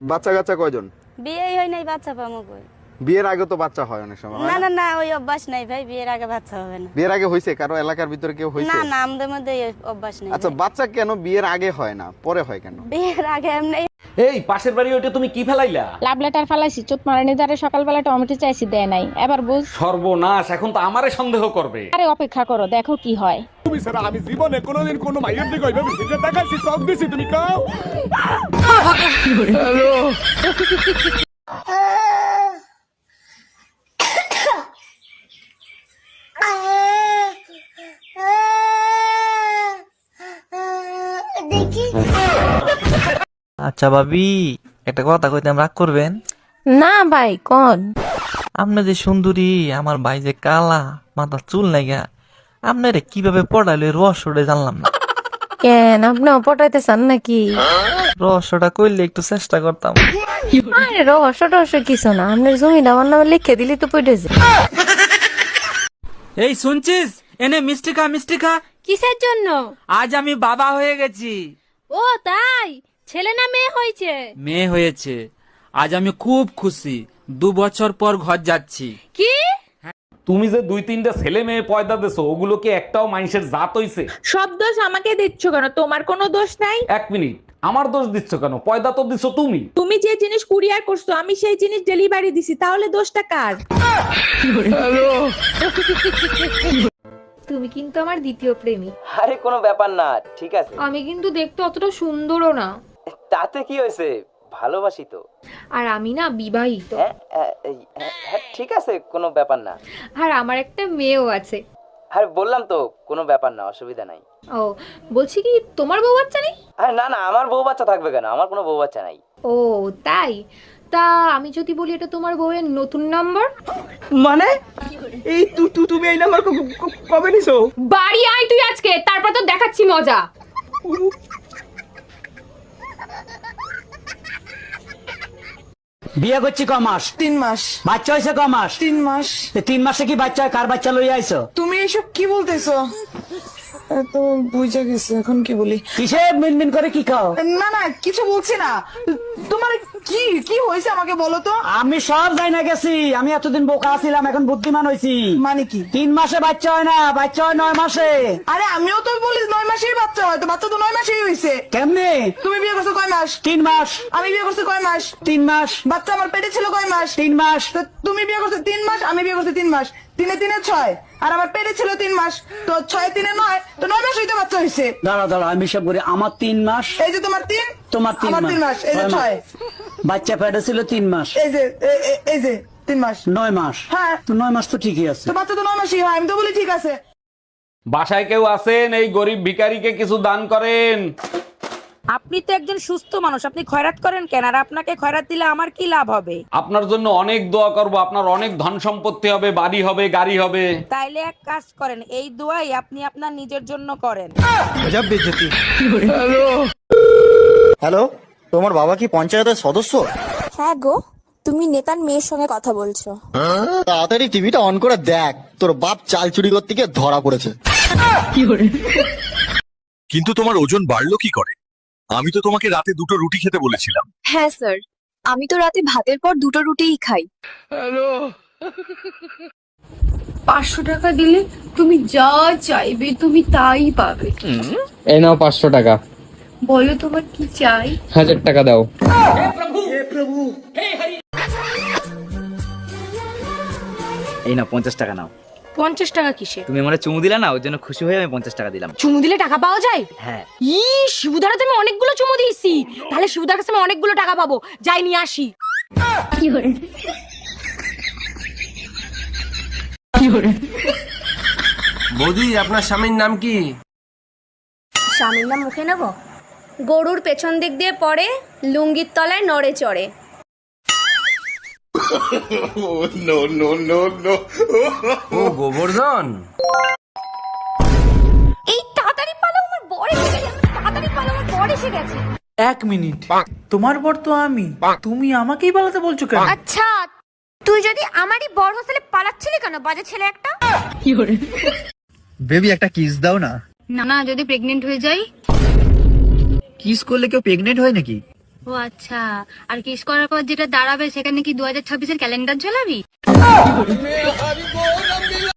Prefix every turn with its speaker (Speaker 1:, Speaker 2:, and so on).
Speaker 1: বাচ্চা কাচ্চা কয়জন?
Speaker 2: বিয়েই হয় নাই, বাচ্চা পাবো কই?
Speaker 1: বিয়ের আগে তো বাচ্চা হয় অনেক সময়, হয়
Speaker 2: না
Speaker 1: না?
Speaker 2: না না, ওই অভ্যাস নাই ভাই, বিয়ের আগে বাচ্চা হবে না।
Speaker 1: বিয়ের আগে হয়েছে কারো এলাকার ভিতরে কেউ হয়েছে?
Speaker 2: না না, আমাদের মধ্যে এই অভ্যাস নেই
Speaker 1: আচ্ছা,
Speaker 2: ভাই।
Speaker 1: বাচ্চা কেন বিয়ের আগে হয় না, পরে হয় কেন?
Speaker 2: বিয়ের আগে এমনি
Speaker 3: এই পাশের বাড়ি ওইটা তুমি কি ফেলাইলা?
Speaker 4: লাভ লেটার ফালাইছি, চোট মারানি দ্বারা সকালবেলা টমেটো চাইছি, দেয় নাই। এবার বুঝ।
Speaker 3: সর্বনাশ, এখন তো আমারে সন্দেহ করবে।
Speaker 4: আরে অপেক্ষা করো, দেখো কি হয়।
Speaker 5: তুমি স্যার আমি জীবনে কোনোদিন কোনো মাইয়ের দিকে ওইভাবে ভিডিও দেখাচ্ছি, সব দিছি, তুমি কাও।
Speaker 6: আচ্ছা ভাবি, একটা কথা কইতাম, রাগ করবেন?
Speaker 4: না ভাই, কোন?
Speaker 6: আপনি যে সুন্দরী, আমার ভাই যে কালা, মাথা চুল নাইগা, আপনারে কিভাবে পড়াইলে রহস্যটা জানলাম না।
Speaker 4: কেন, আপনিও পটাইতে চান নাকি?
Speaker 6: রহস্যটা কইলে একটু চেষ্টা করতাম।
Speaker 4: আরে রহস্য টহস্য কিছু না, আপনার জমিটা আমার নামে লিখে দিলি তো পড়ে যায়।
Speaker 7: এই শুনছিস, এনে মিষ্টি খা, মিষ্টি খা।
Speaker 8: কিসের জন্য?
Speaker 7: আজ আমি বাবা হয়ে গেছি।
Speaker 8: ও তাই? ছেলে না মেয়ে হয়েছে?
Speaker 7: মেয়ে হয়েছে। আজ আমি খুব খুশি, 2 বছর পর ঘর যাচ্ছি।
Speaker 8: কি?
Speaker 3: তুমি যে 2-3টা ছেলে মেয়ে পয়দা দেছো, ওগুলো কি একটাও মানুষের জাত হইছে?
Speaker 9: সব দোষ আমাকে দিচ্ছ কেন? তোমার কোনো দোষ নাই।
Speaker 3: 1 মিনিট, আমার দোষ দিচ্ছ কেন? পয়দা তো দিছো তুমি।
Speaker 9: তুমি যে জিনিস কুরিয়ার করছো, আমি সেই জিনিস ডেলিভারি দিছি, তাহলে দোষটা কার?
Speaker 8: তুমি কিন্তু আমার দ্বিতীয় প্রেমিক।
Speaker 10: আরে কোনো ব্যাপার না, ঠিক আছে।
Speaker 8: আমি কিন্তু দেখতে অতটা সুন্দরও না।
Speaker 10: তাতে কি হয়েছে, ভালোবাসি তো।
Speaker 8: আর আমি না বিবাহিত।
Speaker 10: হ্যাঁ, ঠিক আছে, কোনো ব্যাপার না।
Speaker 8: আর আমার একটা মেয়েও আছে।
Speaker 10: আরে বললাম তো, কোনো ব্যাপার না, অসুবিধা নাই।
Speaker 8: ও, বলছি কি তোমার বউ বাচ্চা নেই?
Speaker 10: আরে না না, আমার বউ বাচ্চা থাকবে কেন? আমার কোনো বউ বাচ্চা নাই।
Speaker 8: ও তাই? তা আমি যদি বলি এটা তোমার বউয়ের নতুন নাম্বার?
Speaker 7: মানে এই তুমি এই নাম্বার কবে নিছো?
Speaker 8: বাড়ি আয় তুই আজকে, তারপর তো দেখাচ্ছি মজা।
Speaker 7: বিয়ে করছি ক মাস?
Speaker 9: 3 মাস।
Speaker 7: বাচ্চা হয়েছে ক মাস?
Speaker 9: 3 মাস।
Speaker 7: 3 মাসে কি বাচ্চা হয়? কার বাচ্চা লইয়া আইছো?
Speaker 9: তুমি এসব কি বলতেছো? তো বুঝে গেছে, এখন কি বলি?
Speaker 7: কিসে মিনমিন করে কি খাও?
Speaker 9: না না, কিছু বলছি না। তোমার কি কি হয়েছে আমাকে বলো তো।
Speaker 7: আমি সব যাই না গেছি, আমি এতদিন বোকা ছিলাম, এখন বুদ্ধিমান হয়েছি।
Speaker 9: মানে কি?
Speaker 7: 3 মাসে বাচ্চা হয় না, বাচ্চা হয় 9 মাসে।
Speaker 9: আরে আমিও তো বলি 9 মাসেই বাচ্চা হয়, তো বাচ্চা তো 9 মাসেই হয়েছে।
Speaker 7: কেমনে?
Speaker 9: তুমি বিয়ে করছো কয় মাস?
Speaker 7: 3 মাস।
Speaker 9: আমি বিয়ে করছি কয় মাস?
Speaker 7: 3 মাস।
Speaker 9: বাচ্চা আমার পেটে ছিল কয় মাস?
Speaker 7: 3 মাস।
Speaker 9: তো তুমি বিয়ে করছো 3 মাস, আমি বিয়ে করছি 3 মাস। 3 3 6, আর আমার পেটে ছিল 3 মাস, তো 6 3 9, তো 9 মাস হইতে বাচ্চা হয়েছে।
Speaker 7: দাঁড়া দাঁড়া, আমি সব করি। আমার 3 মাস,
Speaker 9: এই যে তোমার 3,
Speaker 7: তোমার 3
Speaker 9: আমার 3 মাস, এই যে 6,
Speaker 7: বাচ্চা পেটে ছিল 3 মাস,
Speaker 9: এই যে এই যে 3 মাস,
Speaker 7: 9 মাস।
Speaker 9: হ্যাঁ।
Speaker 7: তো 9 মাস তো ঠিকই আছে।
Speaker 9: তো বাচ্চা তো 9 মাসই হয়, আমি তো বলি ঠিক আছে।
Speaker 3: বাসায় কেউ আছেন? এই গরিব ভিখারিকে কিছু দান করেন।
Speaker 9: আপনি তো একজন সুস্থ মানুষ, আপনি খয়রাত করেন কেন? আর আপনাকে খয়রাত দিলে আমার কি লাভ হবে?
Speaker 3: আপনার জন্য অনেক দোয়া করব, আপনার অনেক ধন সম্পত্তি হবে, বাড়ি হবে, গাড়ি হবে।
Speaker 9: তাইলে এক কাজ করেন, এই দোয়াই আপনি আপনার নিজের জন্য করেন।
Speaker 11: হ্যালো, তোমার বাবা কি পঞ্চায়েতের সদস্য?
Speaker 8: হ্যাঁ গো, তুমি নেতার মেয়ের সঙ্গে কথা বলছো।
Speaker 11: তাড়াতাড়ি টিভিটা অন করে দেখ, তোর বাপ চাল চুরি করতে গিয়ে ধরা পড়েছে।
Speaker 5: কিন্তু তোমার ওজন বাড়লো কি করে? আমি তো তোমাকে রাতে 2টো রুটি খেতে বলেছিলাম।
Speaker 8: হ্যাঁ স্যার, আমি তো রাতে ভাতের পর 2টো রুটিই খাই। 500 টাকা দিলে তুমি যা চাইবে তুমি তাই পাবে।
Speaker 7: এই নাও 500 টাকা।
Speaker 8: বলো তোমার কি চাই?
Speaker 7: 1000 টাকা দাও।
Speaker 10: এই না, 50 টাকা নাও।
Speaker 8: 50 টাকা কিসে?
Speaker 10: তুমি আমার চুমু দিলা না, ওর জন্য খুশি হয়ে আমি 50 টাকা দিলাম।
Speaker 8: চুমু দিলে টাকা পাওয়া যায়?
Speaker 10: হ্যাঁ।
Speaker 8: শিবুদারা তুমি অনেকগুলো চুমু দিয়েছি, তাহলে শিবুদার কাছে আমি অনেকগুলো টাকা পাবো, যাই নিয়ে আসি।
Speaker 7: বৌদি, আপনার স্বামীর নাম কি?
Speaker 8: স্বামীর নাম মুখে নেব? গরুর পেছন দিক দিয়ে পড়ে, লুঙ্গির তলায় নড়ে চড়ে।
Speaker 7: ও গোবর্ধন।
Speaker 8: এই তাড়াতাড়ি পালো, আমার বর এসে গেছে, তাড়াতাড়ি পালো, আমার বর এসে গেছে।
Speaker 7: 1 মিনিট, তোমার বর তো আমি, তুমি আমাকেই পালাতে বলছো কেন?
Speaker 8: আচ্ছা, তুই যদি আমারই বর হোস্টেলে পালাচ্ছিলি কেন, বাজে ছেলে একটা?
Speaker 11: বেবি একটা কিস দাও না।
Speaker 8: না না, যদি প্রেগনেন্ট হয়ে যাই?
Speaker 11: কিস করলে কেউ প্রেগনেন্ট হয় নাকি?
Speaker 4: ও আচ্ছা, আর কিস করার পর যেটা দাঁড়াবে সেখানে কি 2026-এর ক্যালেন্ডার ঝোলাবি?